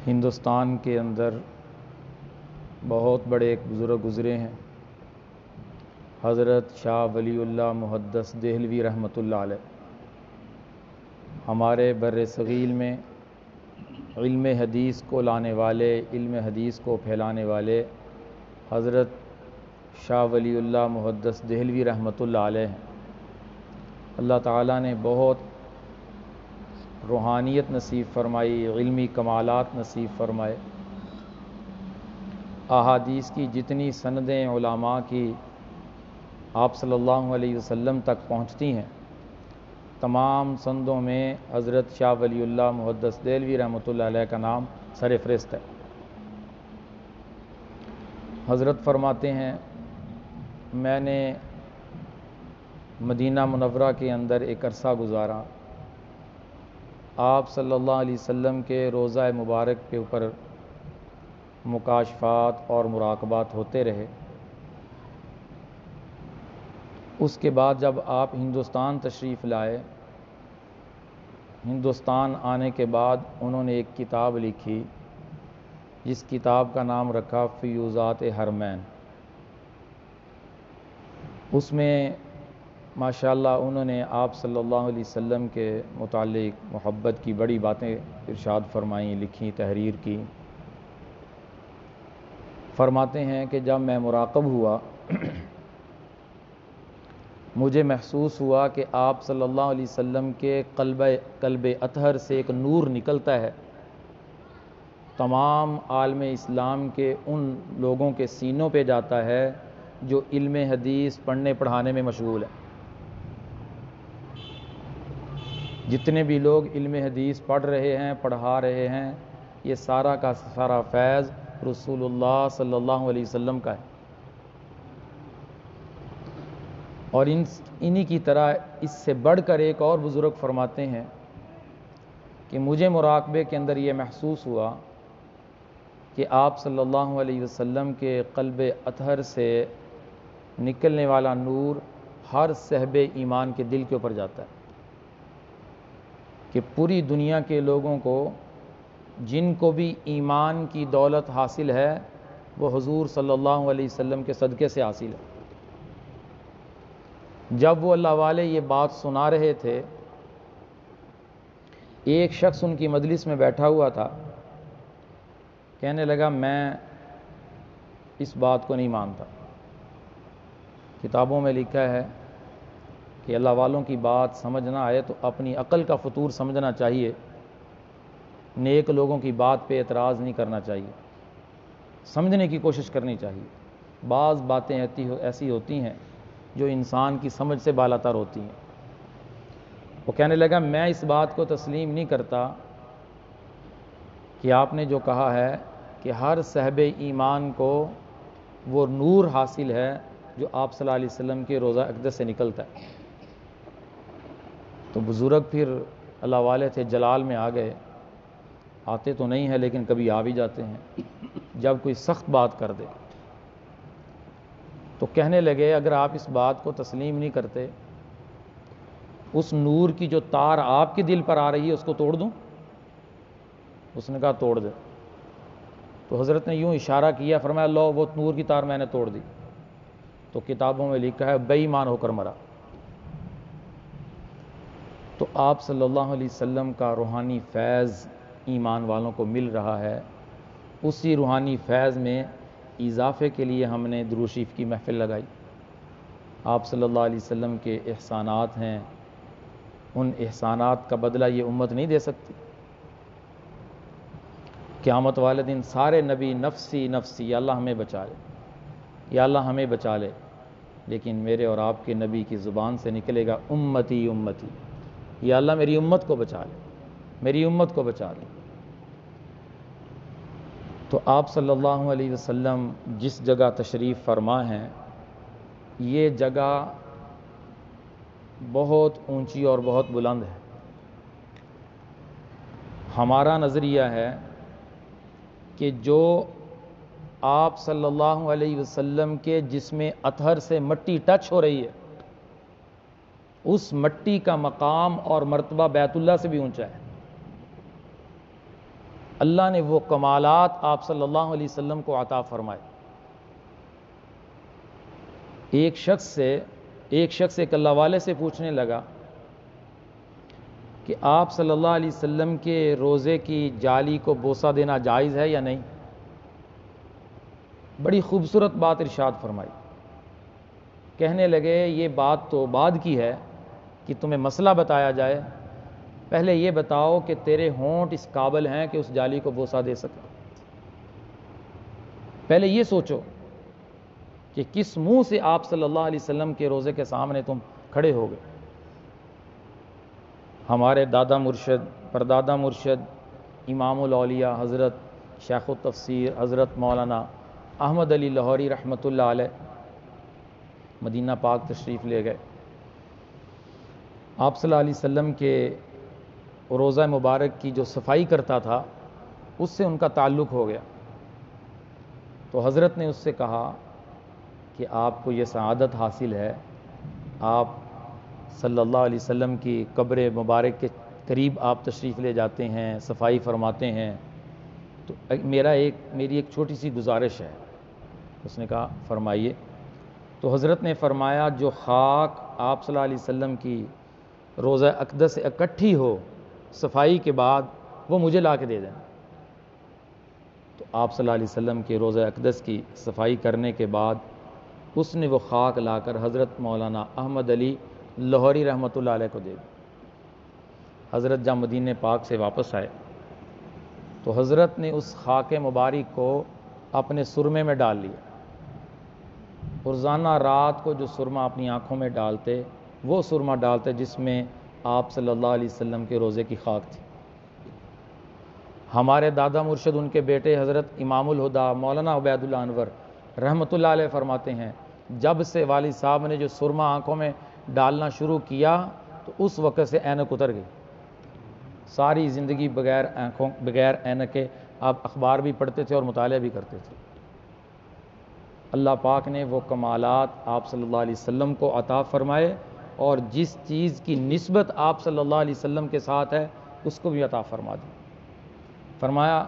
ہندوستان کے اندر بہت بڑے ایک بزرگ گزرے ہیں، حضرت شاہ ولی اللہ محدث دہلوی رحمۃ اللہ علیہ۔ ہمارے بر صغیر میں علم حدیث کو لانے والے، علم حدیث کو پھیلانے والے حضرت شاہ ولی اللہ محدث دہلوی رحمۃ اللہ علیہ ہیں۔ اللہ تعالیٰ نے بہت روحانیت نصیب فرمائی، علمی کمالات نصیب فرمائے۔ احادیث کی جتنی سندیں علماء کی آپ صلی اللہ علیہ وسلم تک پہنچتی ہیں، تمام سندوں میں حضرت شاہ ولی اللہ محدث دہلوی رحمۃ اللہ علیہ کا نام سر فہرست ہے۔ حضرت فرماتے ہیں، میں نے مدینہ منورہ کے اندر ایک عرصہ گزارا، آپ صلی اللہ علیہ وسلم کے روضہ مبارک کے اوپر مکاشفات اور مراقبات ہوتے رہے۔ اس کے بعد جب آپ ہندوستان تشریف لائے، ہندوستان آنے کے بعد انہوں نے ایک کتاب لکھی، جس کتاب کا نام رکھا فیوضات حرمین۔ اس میں ماشاءاللہ انہوں نے آپ صلی اللہ علیہ وسلم کے متعلق محبت کی بڑی باتیں ارشاد فرمائیں، لکھیں، تحریر کی۔ فرماتے ہیں کہ جب میں مراقب ہوا، مجھے محسوس ہوا کہ آپ صلی اللہ علیہ وسلم کے قلب اطہر سے ایک نور نکلتا ہے، تمام عالم اسلام کے ان لوگوں کے سینوں پہ جاتا ہے جو علم حدیث پڑھنے پڑھانے میں مشغول ہیں۔ جتنے بھی لوگ علم حدیث پڑھ رہے ہیں، پڑھا رہے ہیں، یہ سارا کا سارا فیض رسول اللہ صلی اللہ علیہ وسلم کا ہے۔ اور انہی کی طرح اس سے بڑھ کر ایک اور بزرگ فرماتے ہیں کہ مجھے مراقبے کے اندر یہ محسوس ہوا کہ آپ صلی اللہ علیہ وسلم کے قلب اطہر سے نکلنے والا نور ہر صاحب ایمان کے دل کے اوپر جاتا ہے، کہ پوری دنیا کے لوگوں کو جن کو بھی ایمان کی دولت حاصل ہے، وہ حضور صلی اللہ علیہ وسلم کے صدقے سے حاصل ہے۔ جب وہ اللہ والے یہ بات سنا رہے تھے، ایک شخص ان کی مجلس میں بیٹھا ہوا تھا، کہنے لگا میں اس بات کو نہیں مانتا۔ کتابوں میں لکھا ہے کہ اللہ والوں کی بات سمجھ نہ آئے تو اپنی عقل کا فطور سمجھنا چاہیے، نیک لوگوں کی بات پہ اعتراض نہیں کرنا چاہیے، سمجھنے کی کوشش کرنی چاہیے۔ بعض باتیں ایسی ہوتی ہیں جو انسان کی سمجھ سے بالاتر ہوتی ہیں۔ وہ کہنے لگا میں اس بات کو تسلیم نہیں کرتا کہ آپ نے جو کہا ہے کہ ہر صاحب ایمان کو وہ نور حاصل ہے جو آپ صلی اللہ علیہ وسلم کے روضہ اقدس سے نکلتا ہے۔ تو بزرگ پھر اللہ والے تھے، جلال میں آ گئے، آتے تو نہیں ہیں لیکن کبھی آ بھی جاتے ہیں جب کوئی سخت بات کر دے۔ تو کہنے لگے اگر آپ اس بات کو تسلیم نہیں کرتے، اس نور کی جو تار آپ کے دل پر آ رہی ہے اس کو توڑ دوں؟ اس نے کہا توڑ دے۔ تو حضرت نے یوں اشارہ کیا، فرمایا لو وہ نور کی تار میں نے توڑ دی۔ تو کتابوں میں لکھا ہے بے ایمان ہو کر مرا۔ تو آپ صلی اللہ علیہ وسلم کا روحانی فیض ایمان والوں کو مل رہا ہے، اسی روحانی فیض میں اضافے کے لیے ہم نے درود شریف کی محفل لگائی۔ آپ صلی اللہ علیہ وسلم کے احسانات ہیں، ان احسانات کا بدلہ یہ امت نہیں دے سکتی۔ قیامت والے دن سارے نبی نفسی نفسی، یا اللہ ہمیں بچا لے، یا اللہ ہمیں بچا لے، لیکن میرے اور آپ کے نبی کی زبان سے نکلے گا امتی امتی، یا اللہ میری امت کو بچا لے، میری امت کو بچا لے۔ تو آپ صلی اللہ علیہ وسلم جس جگہ تشریف فرما ہیں، یہ جگہ بہت اونچی اور بہت بلند ہے۔ ہمارا نظریہ ہے کہ جو آپ صلی اللہ علیہ وسلم کے جسم اطہر سے مٹی ٹچ ہو رہی ہے، اس مٹی کا مقام اور مرتبہ بیت اللہ سے بھی اونچا ہے۔ اللہ نے وہ کمالات آپ صلی اللہ علیہ وسلم کو عطا فرمائے۔ ایک شخص ایک اللہ والے سے پوچھنے لگا کہ آپ صلی اللہ علیہ وسلم کے روزے کی جالی کو بوسہ دینا جائز ہے یا نہیں؟ بڑی خوبصورت بات ارشاد فرمائی۔ کہنے لگے یہ بات تو بعد کی ہے کہ تمہیں مسئلہ بتایا جائے، پہلے یہ بتاؤ کہ تیرے ہونٹ اس قابل ہیں کہ اس جالی کو بوسہ دے سکے۔ پہلے یہ سوچو کہ کس منہ سے آپ صلی اللہ علیہ وسلم کے روزے کے سامنے تم کھڑے ہو گئے۔ ہمارے دادا مرشد، پردادا مرشد، امام الاولیاء حضرت شیخ التفسیر حضرت مولانا احمد علی لاہوری رحمۃ اللہ علیہ مدینہ پاک تشریف لے گئے۔ آپ صلی اللہ علیہ وسلم کے روزہ مبارک کی جو صفائی کرتا تھا اس سے ان کا تعلق ہو گیا، تو حضرت نے اس سے کہا کہ آپ کو یہ سعادت حاصل ہے، آپ صلی اللہ علیہ وسلم کی قبر مبارک کے قریب آپ تشریف لے جاتے ہیں، صفائی فرماتے ہیں، تو میری ایک چھوٹی سی گزارش ہے۔ اس نے کہا فرمائیے۔ تو حضرت نے فرمایا جو خاک آپ صلی اللہ علیہ وسلم کی روزہ اقدس سے اکٹھی ہو صفائی کے بعد وہ مجھے لا کے دے دیں۔ تو آپ صلی اللہ علیہ وسلم کے روزہ اقدس کی صفائی کرنے کے بعد اس نے وہ خاک لا کر حضرت مولانا احمد علی لاہوری رحمۃ اللہ علیہ کو دے دی۔ حضرت جب مدینہ پاک سے واپس آئے تو حضرت نے اس خاک مبارک کو اپنے سرمے میں ڈال لیا۔ روزانہ رات کو جو سرما اپنی آنکھوں میں ڈالتے وہ سرما ڈالتے جس میں آپ صلی اللہ علیہ وسلم کے روزے کی خاک تھی۔ ہمارے دادا مرشد ان کے بیٹے حضرت امام الہدا مولانا عبید اللہ انور رحمۃ اللہ علیہ فرماتے ہیں جب سے والد صاحب نے جو سرما آنکھوں میں ڈالنا شروع کیا تو اس وقت سے اینک اتر گئی۔ ساری زندگی بغیر اینک کے آپ اخبار بھی پڑھتے تھے اور مطالعہ بھی کرتے تھے۔ اللہ پاک نے وہ کمالات آپ صلی اللہ علیہ وسلم کو عطا فرمائے اور جس چیز کی نسبت آپ صلی اللہ علیہ وسلم کے ساتھ ہے اس کو بھی عطا فرما دی۔ فرمایا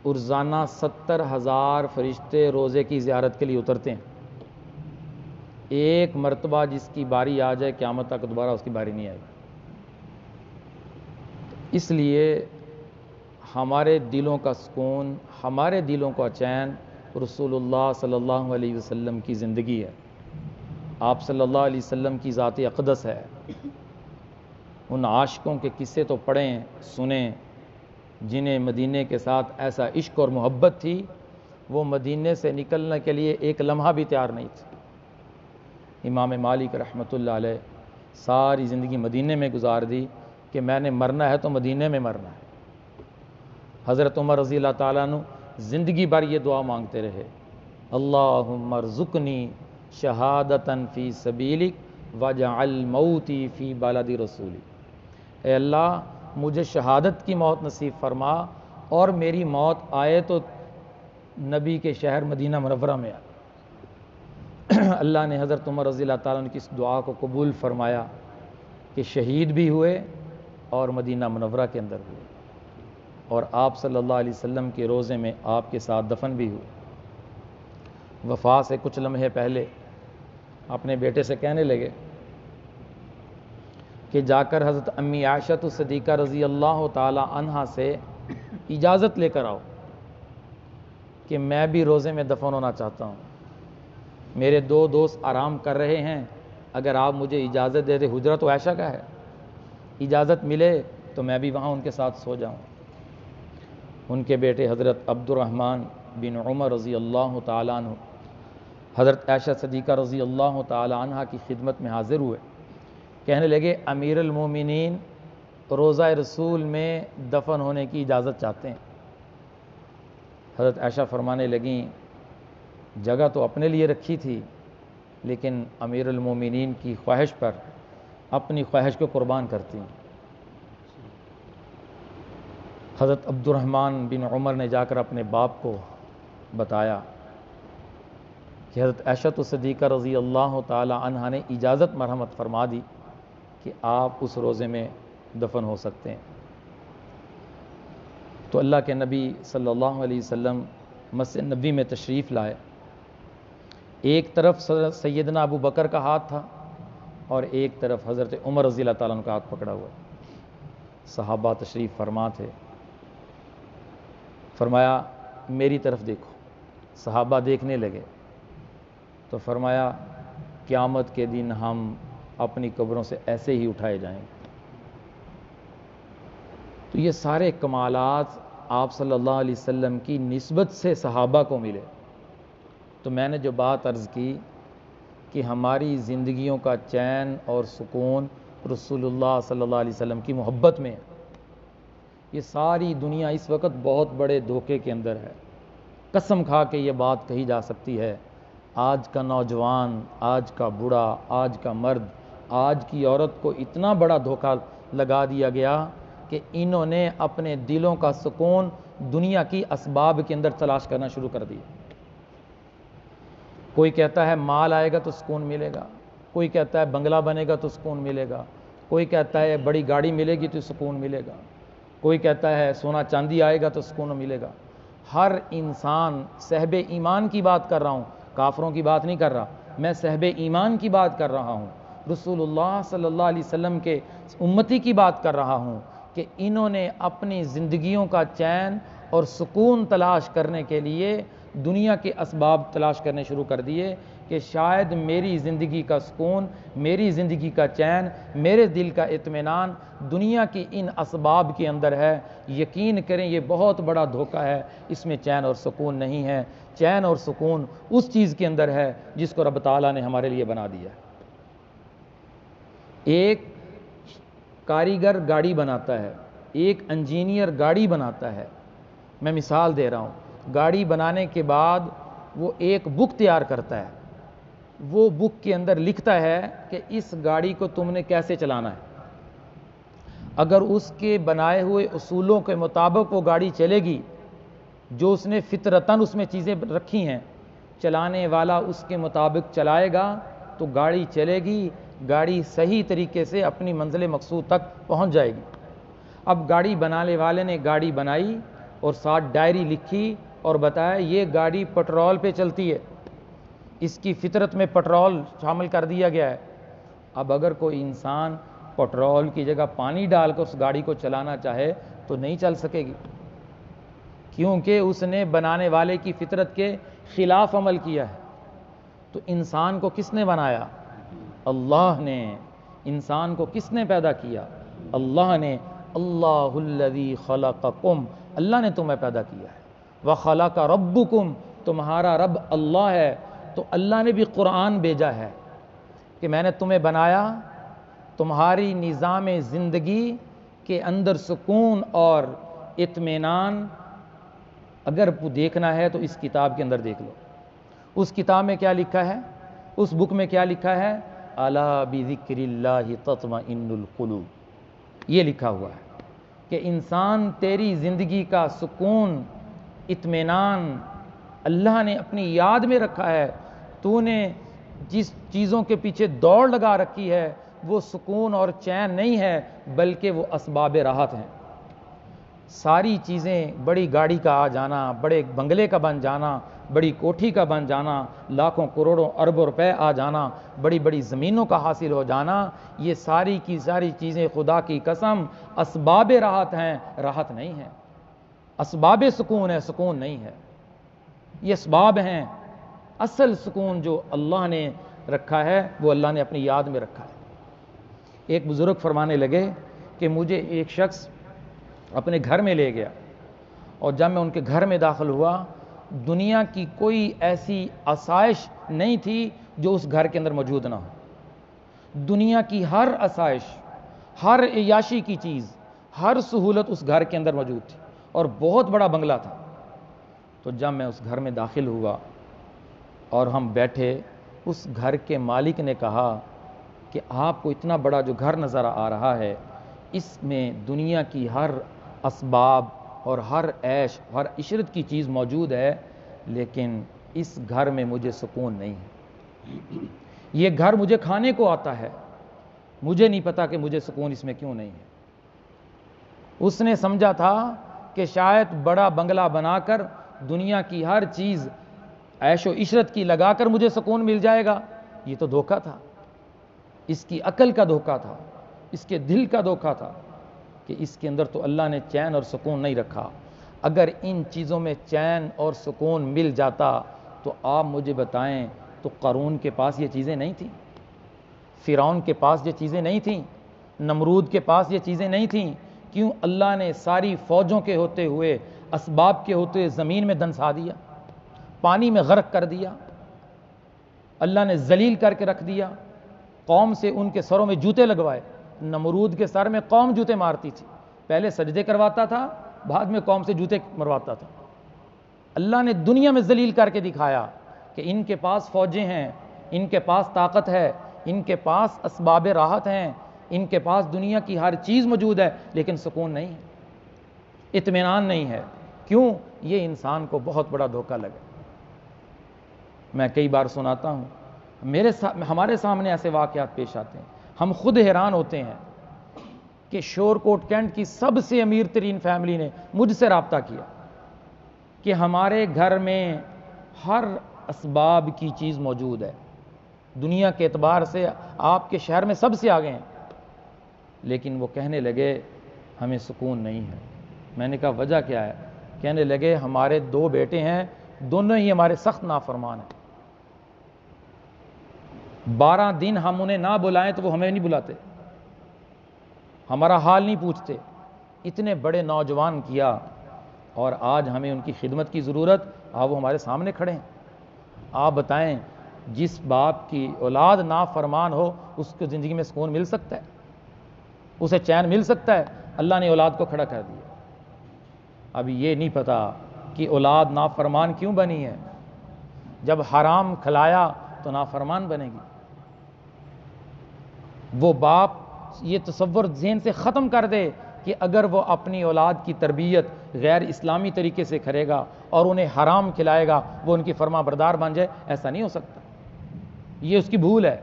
روزانہ 70,000 فرشتے روزے کی زیارت کے لیے اترتے ہیں، ایک مرتبہ جس کی باری آ جائے قیامت تک دوبارہ اس کی باری نہیں آئے گی۔ اس لیے ہمارے دلوں کا سکون، ہمارے دلوں کا چین رسول اللہ صلی اللہ علیہ وسلم کی زندگی ہے، آپ صلی اللہ علیہ وسلم کی ذات اقدس ہے۔ ان عاشقوں کے قصے تو پڑھیں سنیں جنہیں مدینے کے ساتھ ایسا عشق اور محبت تھی، وہ مدینے سے نکلنے کے لیے ایک لمحہ بھی تیار نہیں تھے۔ امام مالک رحمۃ اللہ علیہ ساری زندگی مدینے میں گزار دی کہ میں نے مرنا ہے تو مدینے میں مرنا ہے۔ حضرت عمر رضی اللہ تعالیٰ عنہ زندگی بھر یہ دعا مانگتے رہے، اللہم ارزقنی شہادتاً فی سبیلک واجعل موتی فی بلد رسولک۔ اے اللہ مجھے شہادت کی موت نصیب فرما اور میری موت آئے تو نبی کے شہر مدینہ منورہ میں آئے۔ اللہ نے حضرت عمر رضی اللہ تعالیٰ عنہ کی اس دعا کو قبول فرمایا کہ شہید بھی ہوئے اور مدینہ منورہ کے اندر ہوئے، اور آپ صلی اللہ علیہ وسلم کے روزے میں آپ کے ساتھ دفن بھی ہوئے۔ وفات سے کچھ لمحے پہلے اپنے بیٹے سے کہنے لگے کہ جا کر حضرت امی عائشہ صدیقہ رضی اللہ تعالی عنہا سے اجازت لے کر آؤ کہ میں بھی روزے میں دفن ہونا چاہتا ہوں، میرے 2 دوست آرام کر رہے ہیں، اگر آپ مجھے اجازت دے دے، حجرہ تو عائشہ کا ہے، اجازت ملے تو میں بھی وہاں ان کے ساتھ سو جاؤں۔ ان کے بیٹے حضرت عبد الرحمن بن عمر رضی اللہ تعالیٰ عنہ حضرت عائشہ صدیقہ رضی اللہ تعالیٰ عنہ کی خدمت میں حاضر ہوئے، کہنے لگے امیر المومنین روضہ رسول میں دفن ہونے کی اجازت چاہتے ہیں۔ حضرت عائشہ فرمانے لگیں جگہ تو اپنے لیے رکھی تھی لیکن امیر المومنین کی خواہش پر اپنی خواہش کو قربان کرتی ہیں۔ حضرت عبد الرحمن بن عمر نے جا کر اپنے باپ کو بتایا کہ حضرت عائشہ صدیقہ رضی اللہ تعالی عنہا نے اجازت مرحمت فرما دی کہ آپ اس روزے میں دفن ہو سکتے ہیں۔ تو اللہ کے نبی صلی اللہ علیہ وسلم مسجد نبی میں تشریف لائے. ایک طرف سیدنا ابو بکر کا ہاتھ تھا اور ایک طرف حضرت عمر رضی اللہ تعالیٰ عنہ کا ہاتھ پکڑا ہوا. صحابہ تشریف فرما تھے. فرمایا میری طرف دیکھو. صحابہ دیکھنے لگے تو فرمایا قیامت کے دن ہم اپنی قبروں سے ایسے ہی اٹھائے جائیں گے. تو یہ سارے کمالات آپ صلی اللہ علیہ وسلم کی نسبت سے صحابہ کو ملے. تو میں نے جو بات عرض کی کہ ہماری زندگیوں کا چین اور سکون رسول اللہ صلی اللہ علیہ وسلم کی محبت میں ہے. یہ ساری دنیا اس وقت بہت بڑے دھوکے کے اندر ہے. قسم کھا کے یہ بات کہی جا سکتی ہے آج کا نوجوان، آج کا بوڑھا، آج کا مرد، آج کی عورت کو اتنا بڑا دھوکہ لگا دیا گیا کہ انہوں نے اپنے دلوں کا سکون دنیا کی اسباب کے اندر تلاش کرنا شروع کر دیا. کوئی کہتا ہے مال آئے گا تو سکون ملے گا، کوئی کہتا ہے بنگلہ بنے گا تو سکون ملے گا، کوئی کہتا ہے بڑی گاڑی ملے گی تو سکون ملے گا، کوئی کہتا ہے سونا چاندی آئے گا تو سکون ملے گا. ہر انسان صاحب ایمان کی بات کر رہا ہوں، کافروں کی بات نہیں کر رہا، میں صاحب ایمان کی بات کر رہا ہوں، رسول اللہ صلی اللہ علیہ وسلم کے امتی کی بات کر رہا ہوں کہ انہوں نے اپنی زندگیوں کا چین اور سکون تلاش کرنے کے لیے دنیا کے اسباب تلاش کرنے شروع کر دیے کہ شاید میری زندگی کا سکون، میری زندگی کا چین، میرے دل کا اطمینان دنیا کی ان اسباب کے اندر ہے. یقین کریں یہ بہت بڑا دھوکہ ہے، اس میں چین اور سکون نہیں ہے. چین اور سکون اس چیز کے اندر ہے جس کو رب تعالیٰ نے ہمارے لیے بنا دیا ہے. ایک کاریگر گاڑی بناتا ہے، ایک انجینئر گاڑی بناتا ہے. میں مثال دے رہا ہوں. گاڑی بنانے کے بعد وہ ایک بک تیار کرتا ہے. وہ بک کے اندر لکھتا ہے کہ اس گاڑی کو تم نے کیسے چلانا ہے. اگر اس کے بنائے ہوئے اصولوں کے مطابق وہ گاڑی چلے گی، جو اس نے فطرتاً اس میں چیزیں رکھی ہیں، چلانے والا اس کے مطابق چلائے گا تو گاڑی چلے گی، گاڑی صحیح طریقے سے اپنی منزل مقصود تک پہنچ جائے گی. اب گاڑی بنانے والے نے گاڑی بنائی اور ساتھ ڈائری لکھی اور بتایا یہ گاڑی پٹرول پہ چلتی ہے، اس کی فطرت میں پٹرول شامل کر دیا گیا ہے. اب اگر کوئی انسان پٹرول کی جگہ پانی ڈال کر اس گاڑی کو چلانا چاہے تو نہیں چل سکے گی، کیونکہ اس نے بنانے والے کی فطرت کے خلاف عمل کیا ہے. تو انسان کو کس نے بنایا؟ اللہ نے. انسان کو کس نے پیدا کیا؟ اللہ نے. اللہ الذی خلقکم، اللہ نے تمہیں پیدا کیا ہے. وخلق ربکم، تمہارا رب اللہ ہے. تو اللہ نے بھی قرآن بھیجا ہے کہ میں نے تمہیں بنایا تمہاری نظام زندگی کے اندر سکون اور اطمینان اگر دیکھنا ہے تو اس کتاب کے اندر دیکھ لو. اس کتاب میں کیا لکھا ہے؟ اس بک میں کیا لکھا ہے؟ الا بذکر اللہ تطمئن القلوب. یہ لکھا ہوا ہے کہ انسان تیری زندگی کا سکون، اطمینان اللہ نے اپنی یاد میں رکھا ہے. تو نے جس چیزوں کے پیچھے دوڑ لگا رکھی ہے وہ سکون اور چین نہیں ہے بلکہ وہ اسباب راحت ہیں. ساری چیزیں، بڑی گاڑی کا آ جانا، بڑے بنگلے کا بن جانا، بڑی کوٹھی کا بن جانا، لاکھوں کروڑوں اربوں روپے آ جانا، بڑی بڑی زمینوں کا حاصل ہو جانا، یہ ساری کی ساری چیزیں خدا کی قسم اسباب راحت ہیں، راحت نہیں ہے. اسباب سکون ہے، سکون نہیں ہے. یہ اسباب ہیں. اصل سکون جو اللہ نے رکھا ہے وہ اللہ نے اپنی یاد میں رکھا ہے. ایک بزرگ فرمانے لگے کہ مجھے ایک شخص اپنے گھر میں لے گیا اور جب میں ان کے گھر میں داخل ہوا دنیا کی کوئی ایسی آسائش نہیں تھی جو اس گھر کے اندر موجود نہ ہو. دنیا کی ہر آسائش، ہر عیاشی کی چیز، ہر سہولت اس گھر کے اندر موجود تھی اور بہت بڑا بنگلہ تھا. تو جب میں اس گھر میں داخل ہوا اور ہم بیٹھے، اس گھر کے مالک نے کہا کہ آپ کو اتنا بڑا جو گھر نظر آ رہا ہے اس میں دنیا کی ہر اسباب اور ہر عیش، ہر عشرت کی چیز موجود ہے، لیکن اس گھر میں مجھے سکون نہیں ہے. یہ گھر مجھے کھانے کو آتا ہے، مجھے نہیں پتا کہ مجھے سکون اس میں کیوں نہیں ہے. اس نے سمجھا تھا کہ شاید بڑا بنگلہ بنا کر دنیا کی ہر چیز عیش و عشرت کی لگا کر مجھے سکون مل جائے گا. یہ تو دھوکہ تھا، اس کی عقل کا دھوکہ تھا، اس کے دل کا دھوکہ تھا کہ اس کے اندر تو اللہ نے چین اور سکون نہیں رکھا. اگر ان چیزوں میں چین اور سکون مل جاتا تو آپ مجھے بتائیں، تو قارون کے پاس یہ چیزیں نہیں تھیں، فرعون کے پاس یہ چیزیں نہیں تھیں، نمرود کے پاس یہ چیزیں نہیں تھیں. کیوں اللہ نے ساری فوجوں کے ہوتے ہوئے، اسباب کے ہوتے ہوئے زمین میں دنسا دیا، پانی میں غرق کر دیا، اللہ نے ذلیل کر کے رکھ دیا، قوم سے ان کے سروں میں جوتے لگوائے. نمرود کے سر میں قوم جوتے مارتی تھی، پہلے سجدے کرواتا تھا، بعد میں قوم سے جوتے مرواتا تھا. اللہ نے دنیا میں ذلیل کر کے دکھایا کہ ان کے پاس فوجیں ہیں، ان کے پاس طاقت ہے، ان کے پاس اسباب راحت ہیں، ان کے پاس دنیا کی ہر چیز موجود ہے، لیکن سکون نہیں ہے، اطمینان نہیں ہے. کیوں؟ یہ انسان کو بہت بڑا دھوکہ لگا. میں کئی بار سناتا ہوں، ہمارے سامنے ایسے واقعات پیش آتے ہیں، ہم خود حیران ہوتے ہیں کہ شور کوٹ کینٹ کی سب سے امیر ترین فیملی نے مجھ سے رابطہ کیا کہ ہمارے گھر میں ہر اسباب کی چیز موجود ہے، دنیا کے اعتبار سے آپ کے شہر میں سب سے آگے ہیں، لیکن وہ کہنے لگے ہمیں سکون نہیں ہے. میں نے کہا وجہ کیا ہے؟ کہنے لگے ہمارے 2 بیٹے ہیں، دونوں ہی ہمارے سخت نافرمان ہیں، 12 دن ہم انہیں نہ بلائیں تو وہ ہمیں نہیں بلاتے، ہمارا حال نہیں پوچھتے. اتنے بڑے نوجوان کیا اور آج ہمیں ان کی خدمت کی ضرورت، وہ ہمارے سامنے کھڑے ہیں. آپ بتائیں، جس باپ کی اولاد نافرمان ہو اس کو زندگی میں سکون مل سکتا ہے؟ اسے چین مل سکتا ہے؟ اللہ نے اولاد کو کھڑا کر دیا. ابھی یہ نہیں پتا کہ اولاد نافرمان کیوں بنی ہے. جب حرام کھلایا تو نافرمان بنے گی. وہ باپ یہ تصور ذہن سے ختم کر دے کہ اگر وہ اپنی اولاد کی تربیت غیر اسلامی طریقے سے کرے گا اور انہیں حرام کھلائے گا وہ ان کی فرما بردار بن جائے. ایسا نہیں ہو سکتا، یہ اس کی بھول ہے.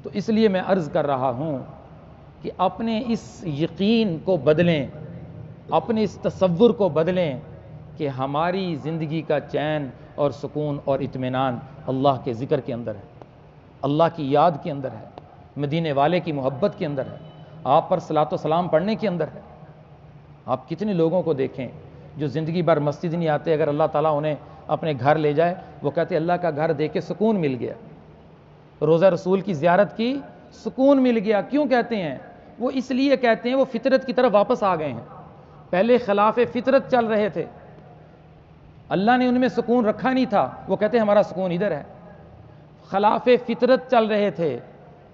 تو اس لیے میں عرض کر رہا ہوں کہ اپنے اس یقین کو بدلیں، اپنے اس تصور کو بدلیں کہ ہماری زندگی کا چین اور سکون اور اطمینان اللہ کے ذکر کے اندر ہے، اللہ کی یاد کے اندر ہے، مدینے والے کی محبت کے اندر ہے، آپ پر صلاۃ و سلام پڑھنے کے اندر ہے. آپ کتنے لوگوں کو دیکھیں جو زندگی بھر مسجد نہیں آتے، اگر اللہ تعالیٰ انہیں اپنے گھر لے جائے وہ کہتے اللہ کا گھر دیکھ کے سکون مل گیا، روزہ رسول کی زیارت کی سکون مل گیا. کیوں کہتے ہیں؟ وہ اس لیے کہتے ہیں وہ فطرت کی طرف واپس آ گئے ہیں. پہلے خلاف فطرت چل رہے تھے، اللہ نے ان میں سکون رکھا نہیں تھا، وہ کہتے ہمارا سکون ادھر ہے. خلاف فطرت چل رہے تھے،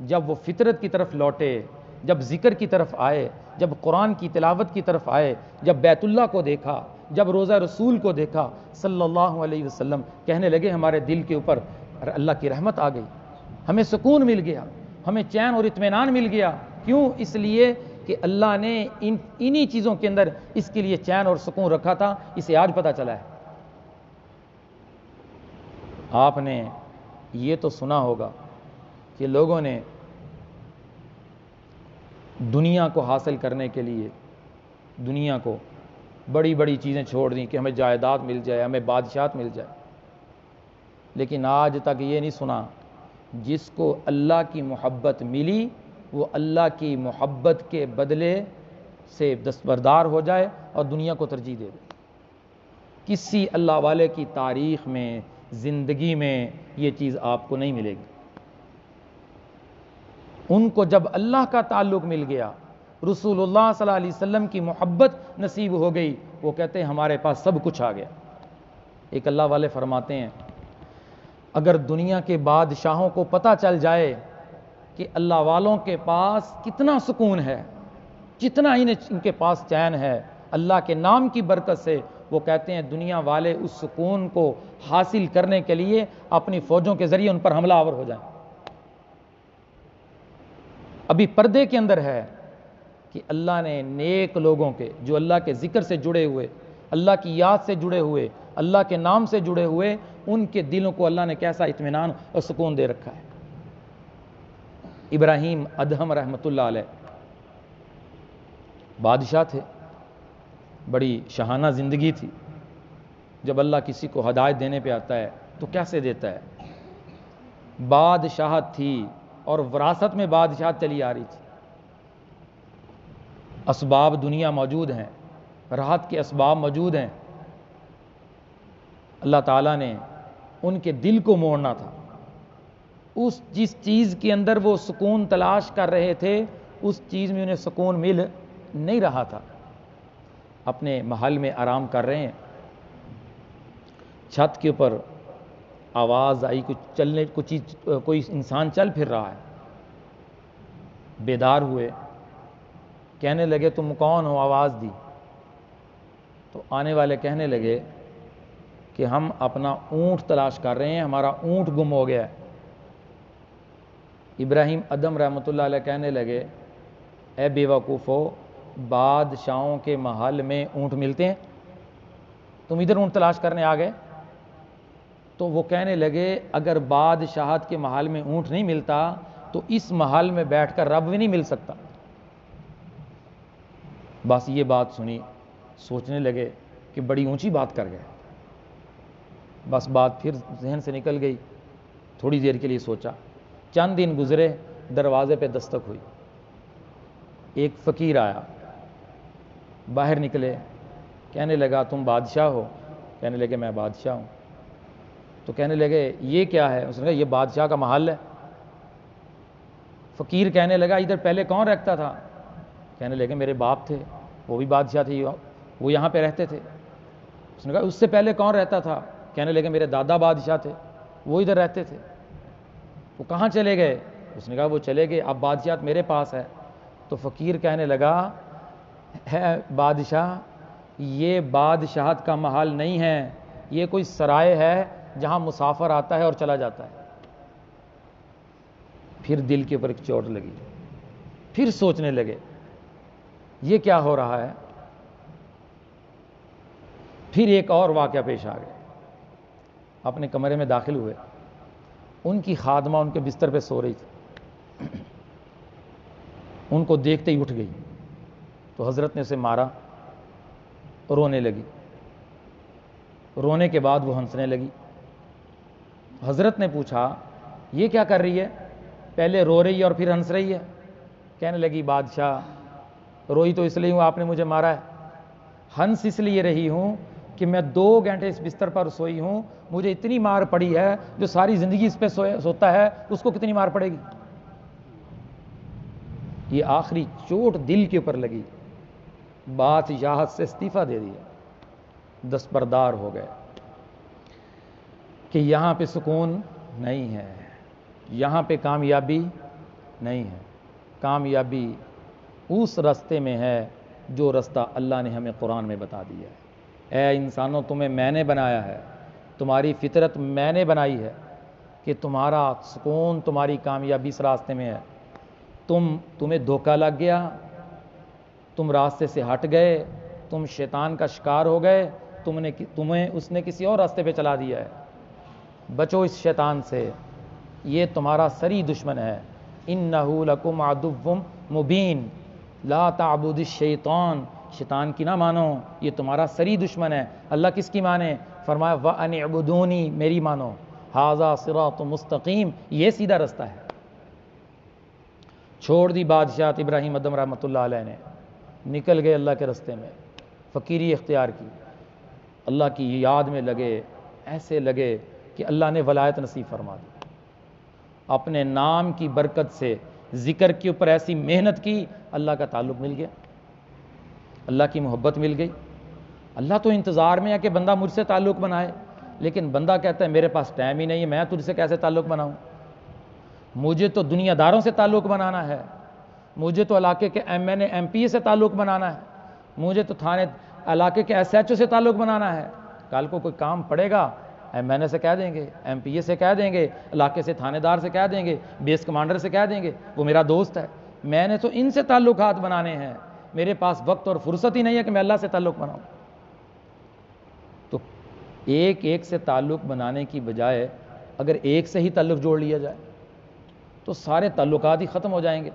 جب وہ فطرت کی طرف لوٹے، جب ذکر کی طرف آئے، جب قرآن کی تلاوت کی طرف آئے، جب بیت اللہ کو دیکھا، جب روزہ رسول کو دیکھا صلی اللہ علیہ وسلم، کہنے لگے ہمارے دل کے اوپر اللہ کی رحمت آ گئی، ہمیں سکون مل گیا، ہمیں چین اور اطمینان مل گیا. کیوں؟ اس لیے کہ اللہ نے انہی چیزوں کے اندر اس کے لیے چین اور سکون رکھا تھا. اسے آج پتہ چلا ہے. آپ نے یہ تو سنا ہوگا کہ لوگوں نے دنیا کو حاصل کرنے کے لیے دنیا کو بڑی بڑی چیزیں چھوڑ دیں کہ ہمیں جائیداد مل جائے، ہمیں بادشاہت مل جائے، لیکن آج تک یہ نہیں سنا جس کو اللہ کی محبت ملی وہ اللہ کی محبت کے بدلے سے دستبردار ہو جائے اور دنیا کو ترجیح دے دے. کسی اللہ والے کی تاریخ میں، زندگی میں یہ چیز آپ کو نہیں ملے گی. ان کو جب اللہ کا تعلق مل گیا، رسول اللہ صلی اللہ علیہ وسلم کی محبت نصیب ہو گئی، وہ کہتے ہیں ہمارے پاس سب کچھ آ گیا. ایک اللہ والے فرماتے ہیں اگر دنیا کے بادشاہوں کو پتہ چل جائے کہ اللہ والوں کے پاس کتنا سکون ہے، کتنا ان کے پاس چین ہے اللہ کے نام کی برکت سے، وہ کہتے ہیں دنیا والے اس سکون کو حاصل کرنے کے لیے اپنی فوجوں کے ذریعے ان پر حملہ آور ہو جائیں. ابھی پردے کے اندر ہے کہ اللہ نے نیک لوگوں کے، جو اللہ کے ذکر سے جڑے ہوئے، اللہ کی یاد سے جڑے ہوئے، اللہ کے نام سے جڑے ہوئے، ان کے دلوں کو اللہ نے کیسا اطمینان اور سکون دے رکھا ہے. ابراہیم ادہم رحمۃ اللہ علیہ بادشاہ تھے، بڑی شاہانہ زندگی تھی. جب اللہ کسی کو ہدایت دینے پہ آتا ہے تو کیسے دیتا ہے؟ بادشاہت تھی اور وراثت میں بادشاہت چلی آ رہی تھی. اسباب دنیا موجود ہیں، راحت کے اسباب موجود ہیں. اللہ تعالیٰ نے ان کے دل کو موڑنا تھا. اس جس چیز کے اندر وہ سکون تلاش کر رہے تھے اس چیز میں انہیں سکون مل نہیں رہا تھا. اپنے محل میں آرام کر رہے ہیں، چھت کے اوپر آواز آئی، کوئی انسان چل پھر رہا ہے. بیدار ہوئے، کہنے لگے تم کون ہو، آواز دی. تو آنے والے کہنے لگے کہ ہم اپنا اونٹ تلاش کر رہے ہیں، ہمارا اونٹ گم ہو گیا ہے. ابراہیم ادم رحمۃ اللہ علیہ کہنے لگے اے بے وقوفو، بادشاہوں کے محل میں اونٹ ملتے ہیں، تم ادھر اونٹ تلاش کرنے آ گئے. تو وہ کہنے لگے اگر بادشاہت کے محل میں اونٹ نہیں ملتا تو اس محل میں بیٹھ کر رب بھی نہیں مل سکتا. بس یہ بات سنی، سوچنے لگے کہ بڑی اونچی بات کر گئے. بس بات پھر ذہن سے نکل گئی. تھوڑی دیر کے لیے سوچا. چند دن گزرے، دروازے پہ دستک ہوئی. ایک فقیر آیا، باہر نکلے، کہنے لگا تم بادشاہ ہو؟ کہنے لگے میں بادشاہ ہوں. تو کہنے لگے یہ کیا ہے؟ اس نے کہا یہ بادشاہ کا محل ہے. فقیر کہنے لگا ادھر پہلے کون رکھتا تھا؟ کہنے لگے میرے باپ تھے، وہ بھی بادشاہ تھے، وہ یہاں پہ رہتے تھے. اس نے کہا اس سے پہلے کون رہتا تھا؟ کہنے لگے میرے دادا بادشاہ تھے، وہ ادھر رہتے تھے. وہ کہاں چلے گئے؟ اس نے کہا وہ چلے گئے، اب بادشاہت میرے پاس ہے. تو فقیر کہنے لگا ہے بادشاہ، یہ بادشاہت کا محل نہیں ہے، یہ کوئی سرائے ہے جہاں مسافر آتا ہے اور چلا جاتا ہے. پھر دل کے اوپر ایک چوٹ لگی، پھر سوچنے لگے یہ کیا ہو رہا ہے. پھر ایک اور واقعہ پیش آ گیا. اپنے کمرے میں داخل ہوئے، ان کی خادمہ ان کے بستر پہ سو رہی تھی. ان کو دیکھتے ہی اٹھ گئی. تو حضرت نے اسے مارا، رونے لگی. رونے کے بعد وہ ہنسنے لگی. حضرت نے پوچھا یہ کیا کر رہی ہے؟ پہلے رو رہی ہے اور پھر ہنس رہی ہے. کہنے لگی بادشاہ روئی تو اس لیے ہوں آپ نے مجھے مارا ہے، ہنس اس لیے رہی ہوں کہ میں 2 گھنٹے اس بستر پر سوئی ہوں، مجھے اتنی مار پڑی ہے، جو ساری زندگی اس پہ سوتا ہے اس کو کتنی مار پڑے گی. یہ آخری چوٹ دل کے اوپر لگی، بادشاہت سے استعفیٰ دے دیا، دستبردار ہو گئے کہ یہاں پہ سکون نہیں ہے، یہاں پہ کامیابی نہیں ہے. کامیابی اس راستے میں ہے جو راستہ اللہ نے ہمیں قرآن میں بتا دیا ہے. اے انسانوں تمہیں میں نے بنایا ہے، تمہاری فطرت میں نے بنائی ہے کہ تمہارا سکون، تمہاری کامیابی اس راستے میں ہے. تمہیں دھوکہ لگ گیا، تم راستے سے ہٹ گئے، تم شیطان کا شکار ہو گئے، تمہیں اس نے کسی اور راستے پہ چلا دیا ہے. بچو اس شیطان سے، یہ تمہارا سری دشمن ہے. انہ لکم عدو مبین لا تعبد الشیطان، شیطان کی نہ مانو، یہ تمہارا سری دشمن ہے. اللہ کس کی مانے؟ فرمایا وَأَنِ اعْبُدُونِی، میری مانو. ھذا صراط مستقیم، یہ سیدھا رستہ ہے. چھوڑ دی بادشاہت ابراہیم ادم رحمۃ اللہ علیہ نے، نکل گئے اللہ کے رستے میں، فقیری اختیار کی، اللہ کی یاد میں لگے. ایسے لگے کہ اللہ نے ولایت نصیب فرما دی. اپنے نام کی برکت سے ذکر کے اوپر ایسی محنت کی، اللہ کا تعلق مل گیا، اللہ کی محبت مل گئی. اللہ تو انتظار میں ہے کہ بندہ مجھ سے تعلق بنائے، لیکن بندہ کہتا ہے میرے پاس ٹائم ہی نہیں ہے، میں تجھ سے کیسے تعلق بناؤں؟ مجھے تو دنیا داروں سے تعلق بنانا ہے، مجھے تو علاقے کے MNA MP سے تعلق بنانا ہے، مجھے تو تھانے علاقے کے SHO سے تعلق بنانا ہے. کل کو کوئی کام پڑے گا، MNA سے کہہ دیں گے، MPA سے کہہ دیں گے، علاقے سے تھانے دار سے کہہ دیں گے، بیس کمانڈر سے کہہ دیں گے وہ میرا دوست ہے. میں نے تو ان سے تعلقات بنانے ہیں، میرے پاس وقت اور فرصت ہی نہیں ہے کہ میں اللہ سے تعلق بناؤں. تو ایک سے تعلق بنانے کی بجائے اگر ایک سے ہی تعلق جوڑ لیا جائے تو سارے تعلقات ہی ختم ہو جائیں گے.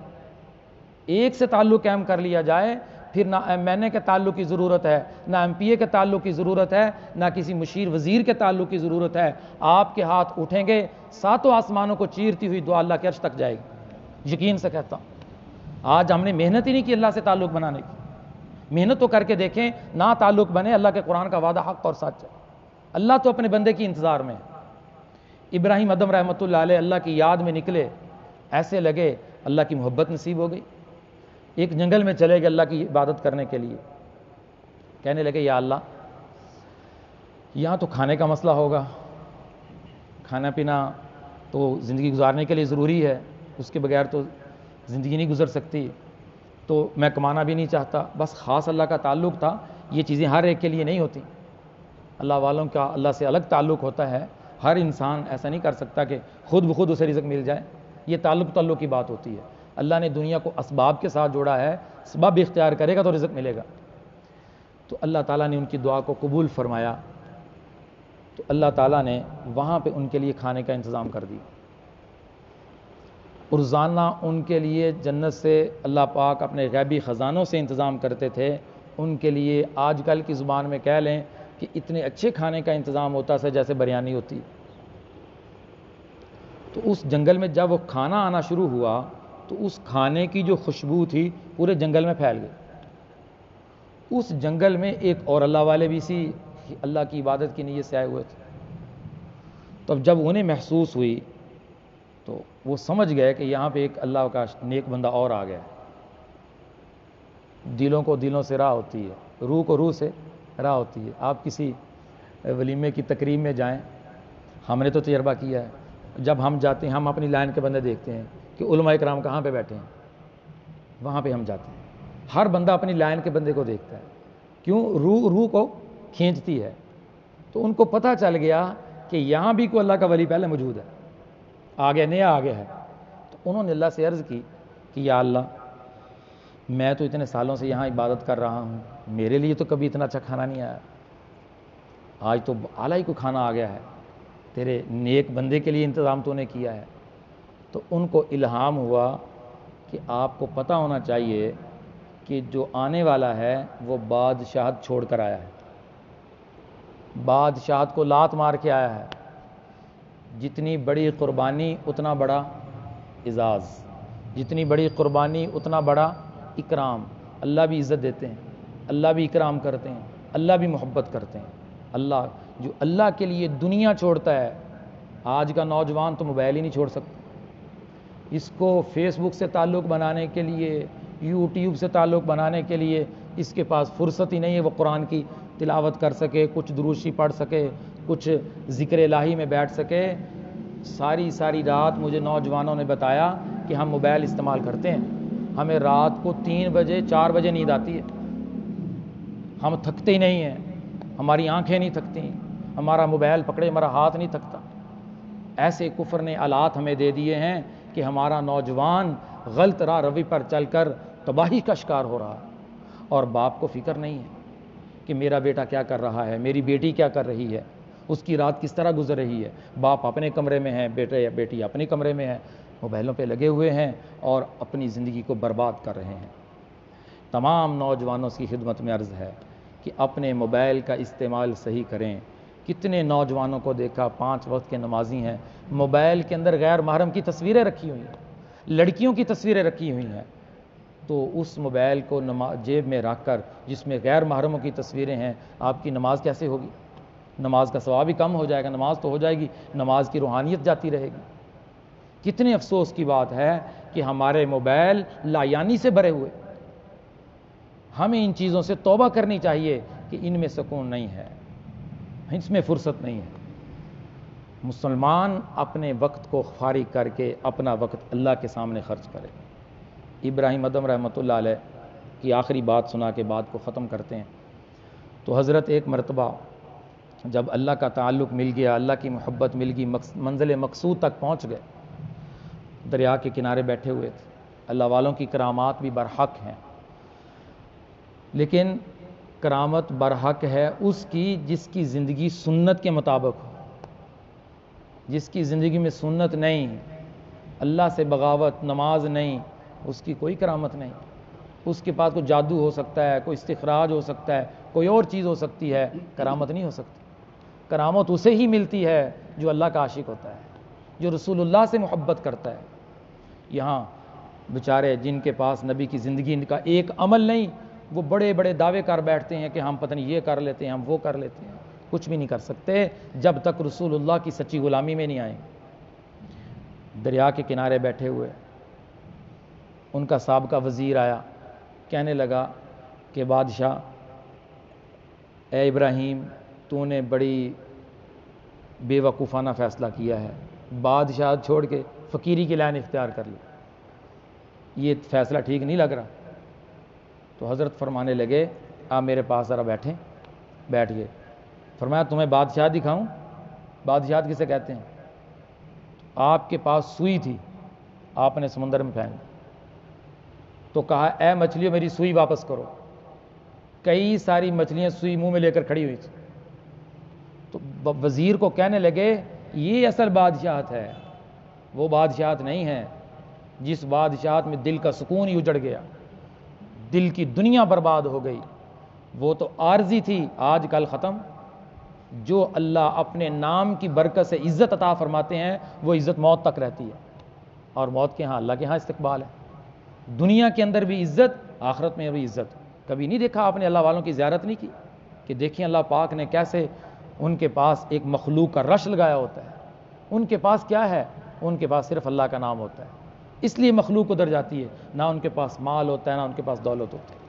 ایک سے تعلق قائم کر لیا جائے پھر نہ ایم کے تعلق کی ضرورت ہے، نہ ایم پی اے کے تعلق کی ضرورت ہے، نہ کسی مشیر وزیر کے تعلق کی ضرورت ہے۔ آپ کے ہاتھ اٹھیں گے، ساتوں آسمانوں کو چیرتی ہوئی دعا اللہ کے عرش تک جائے گی، یقین سے کہتا ہوں۔ آج ہم نے محنت ہی نہیں کی اللہ سے تعلق بنانے کی۔ محنت تو کر کے دیکھیں، نہ تعلق بنے۔ اللہ کے قرآن کا وعدہ حق اور سچ ہے، اللہ تو اپنے بندے کی انتظار میں ہے۔ ابراہیم ادم رحمۃ اللہ علیہ اللہ کی یاد میں نکلے، ایسے لگے اللہ کی محبت نصیب ہو گئی۔ ایک جنگل میں چلے گئے اللہ کی عبادت کرنے کے لیے، کہنے لگے یا اللہ یہاں تو کھانے کا مسئلہ ہوگا، کھانا پینا تو زندگی گزارنے کے لیے ضروری ہے، اس کے بغیر تو زندگی نہیں گزر سکتی، تو میں کمانا بھی نہیں چاہتا۔ بس خاص اللہ کا تعلق تھا، یہ چیزیں ہر ایک کے لیے نہیں ہوتی۔ اللہ والوں کا اللہ سے الگ تعلق ہوتا ہے، ہر انسان ایسا نہیں کر سکتا کہ خود بخود اسے رزق مل جائے، یہ تعلق کی بات ہوتی ہے۔ اللہ نے دنیا کو اسباب کے ساتھ جوڑا ہے، سبب اختیار کرے گا تو رزق ملے گا۔ تو اللہ تعالیٰ نے ان کی دعا کو قبول فرمایا، تو اللہ تعالیٰ نے وہاں پہ ان کے لیے کھانے کا انتظام کر دیا۔ روزانہ ان کے لیے جنت سے اللہ پاک اپنے غیبی خزانوں سے انتظام کرتے تھے۔ ان کے لیے آج کل کی زبان میں کہہ لیں کہ اتنے اچھے کھانے کا انتظام ہوتا ہے جیسے بریانی ہوتی ہے۔ تو اس جنگل میں جب وہ کھانا آنا شروع ہوا تو اس کھانے کی جو خوشبو تھی پورے جنگل میں پھیل گئی۔ اس جنگل میں ایک اور اللہ والے بھی سی، اللہ کی عبادت کی نیت سے آئے ہوئے تھے۔ تو جب انہیں محسوس ہوئی تو وہ سمجھ گئے کہ یہاں پہ ایک اللہ کا نیک بندہ اور آ گیا ہے۔ دلوں کو دلوں سے راہ ہوتی ہے، روح کو روح سے راہ ہوتی ہے۔ آپ کسی ولیمے کی تقریب میں جائیں، ہم نے تو تجربہ کیا ہے، جب ہم جاتے ہیں ہم اپنی لائن کے بندے دیکھتے ہیں کہ علماء کرام کہاں پہ بیٹھے ہیں، وہاں پہ ہم جاتے ہیں۔ ہر بندہ اپنی لائن کے بندے کو دیکھتا ہے، کیوں؟ روح کو کھینچتی ہے۔ تو ان کو پتہ چل گیا کہ یہاں بھی کوئی اللہ کا ولی پہلے موجود ہے، آگے نیا آگے ہے۔ تو انہوں نے اللہ سے عرض کی کہ یا اللہ میں تو اتنے سالوں سے یہاں عبادت کر رہا ہوں، میرے لیے تو کبھی اتنا اچھا کھانا نہیں آیا، آج تو اعلیٰ ہی کو کھانا آ گیا ہے، تیرے نیک بندے کے لیے انتظام تو نے کیا ہے۔ تو ان کو الہام ہوا کہ آپ کو پتہ ہونا چاہیے کہ جو آنے والا ہے وہ بادشاہت چھوڑ کر آیا ہے، بادشاہت کو لات مار کے آیا ہے۔ جتنی بڑی قربانی اتنا بڑا اعزاز، جتنی بڑی قربانی اتنا بڑا اکرام۔ اللہ بھی عزت دیتے ہیں، اللہ بھی اکرام کرتے ہیں، اللہ بھی محبت کرتے ہیں۔ اللہ جو اللہ کے لیے دنیا چھوڑتا ہے، آج کا نوجوان تو موبائل ہی نہیں چھوڑ سکتا، اس کو فیس بک سے تعلق بنانے کے لیے، یوٹیوب سے تعلق بنانے کے لیے اس کے پاس فرصت ہی نہیں ہے وہ قرآن کی تلاوت کر سکے، کچھ دروشی پڑھ سکے، کچھ ذکر الہی میں بیٹھ سکے۔ ساری رات مجھے نوجوانوں نے بتایا کہ ہم موبائل استعمال کرتے ہیں، ہمیں رات کو 3 بجے 4 بجے نیند آتی ہے، ہم تھکتے ہی نہیں ہیں، ہماری آنکھیں نہیں تھکتی، ہمارا موبائل پکڑے ہمارا ہاتھ نہیں تھکتا۔ ایسے کفر نے آلات ہمیں دے دیے ہیں کہ ہمارا نوجوان غلط راہ روی پر چل کر تباہی کا شکار ہو رہا ہے، اور باپ کو فکر نہیں ہے کہ میرا بیٹا کیا کر رہا ہے، میری بیٹی کیا کر رہی ہے، اس کی رات کس طرح گزر رہی ہے۔ باپ اپنے کمرے میں ہے، بیٹے یا بیٹی اپنے کمرے میں ہے، موبائلوں پہ لگے ہوئے ہیں اور اپنی زندگی کو برباد کر رہے ہیں۔ تمام نوجوانوں کی خدمت میں عرض ہے کہ اپنے موبائل کا استعمال صحیح کریں۔ کتنے نوجوانوں کو دیکھا 5 وقت کے نمازی ہیں، موبائل کے اندر غیر محرم کی تصویریں رکھی ہوئی ہیں، لڑکیوں کی تصویریں رکھی ہوئی ہیں، تو اس موبائل کو جیب میں رکھ کر جس میں غیر محرموں کی تصویریں ہیں، آپ کی نماز کیسے ہوگی؟ نماز کا ثواب بھی کم ہو جائے گا، نماز تو ہو جائے گی، نماز کی روحانیت جاتی رہے گی۔ کتنے افسوس کی بات ہے کہ ہمارے موبائل لایانی سے بھرے ہوئے۔ ہمیں ان چیزوں سے توبہ کرنی چاہیے کہ ان میں سکون نہیں ہے، اس میں فرصت نہیں ہے۔ مسلمان اپنے وقت کو فارغ کر کے اپنا وقت اللہ کے سامنے خرچ کرے۔ ابراہیم ادم رحمۃ اللہ علیہ کی آخری بات سنا کے بات کو ختم کرتے ہیں۔ تو حضرت ایک مرتبہ جب اللہ کا تعلق مل گیا، اللہ کی محبت مل گئی، منزل مقصود تک پہنچ گئے، دریا کے کنارے بیٹھے ہوئے تھے۔ اللہ والوں کی کرامات بھی برحق ہیں، لیکن کرامت برحق ہے اس کی جس کی زندگی سنت کے مطابق ہو۔ جس کی زندگی میں سنت نہیں، اللہ سے بغاوت، نماز نہیں، اس کی کوئی کرامت نہیں۔ اس کے پاس کوئی جادو ہو سکتا ہے، کوئی استخراج ہو سکتا ہے، کوئی اور چیز ہو سکتی ہے، کرامت نہیں ہو سکتی۔ کرامت اسے ہی ملتی ہے جو اللہ کا عاشق ہوتا ہے، جو رسول اللہ سے محبت کرتا ہے۔ یہاں بیچارے جن کے پاس نبی کی زندگی کا ایک عمل نہیں، وہ بڑے بڑے دعوے کر بیٹھتے ہیں کہ ہم پتہ نہیں یہ کر لیتے ہیں، ہم وہ کر لیتے ہیں، کچھ بھی نہیں کر سکتے جب تک رسول اللہ کی سچی غلامی میں نہیں آئیں۔ دریا کے کنارے بیٹھے ہوئے ان کا سابقہ وزیر آیا، کہنے لگا کہ بادشاہ، اے ابراہیم، تو نے بڑی بے وقوفانہ فیصلہ کیا ہے، بادشاہ چھوڑ کے فقیری کی لائن اختیار کر لی، یہ فیصلہ ٹھیک نہیں لگ رہا۔ تو حضرت فرمانے لگے آپ میرے پاس ذرا بیٹھیں۔ بیٹھ گئے۔ فرمایا تمہیں بادشاہ دکھاؤں؟ بادشاہ کسے کہتے ہیں؟ آپ کے پاس سوئی تھی، آپ نے سمندر میں پھینک دی، تو کہا اے مچھلیوں میری سوئی واپس کرو۔ کئی ساری مچھلیاں سوئی منہ میں لے کر کھڑی ہوئی تھی۔ تو وزیر کو کہنے لگے یہ اصل بادشاہت ہے، وہ بادشاہت نہیں ہے جس بادشاہت میں دل کا سکون ہی اجڑ گیا، دل کی دنیا برباد ہو گئی، وہ تو عارضی تھی، آج کل ختم۔ جو اللہ اپنے نام کی برکت سے عزت عطا فرماتے ہیں وہ عزت موت تک رہتی ہے، اور موت کے ہاں اللہ کے ہاں استقبال ہے۔ دنیا کے اندر بھی عزت، آخرت میں بھی عزت۔ کبھی نہیں دیکھا آپ نے اللہ والوں کی زیارت نہیں کی کہ دیکھیں اللہ پاک نے کیسے ان کے پاس ایک مخلوق کا رش لگایا ہوتا ہے۔ ان کے پاس کیا ہے؟ ان کے پاس صرف اللہ کا نام ہوتا ہے، اس لیے مخلوق ادھر جاتی ہے، نہ ان کے پاس مال ہوتا ہے، نہ ان کے پاس دولت ہوتی ہے۔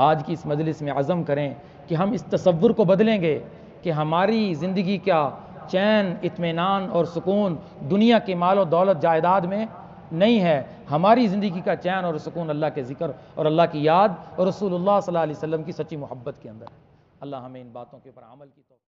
آج کی اس مجلس میں عزم کریں کہ ہم اس تصور کو بدلیں گے کہ ہماری زندگی کا چین، اطمینان اور سکون دنیا کے مال و دولت جائیداد میں نہیں ہے۔ ہماری زندگی کا چین اور سکون اللہ کے ذکر اور اللہ کی یاد اور رسول اللہ صلی اللہ علیہ وسلم کی سچی محبت کے اندر ہے۔ اللہ ہمیں ان باتوں کے اوپر عمل کی توفیق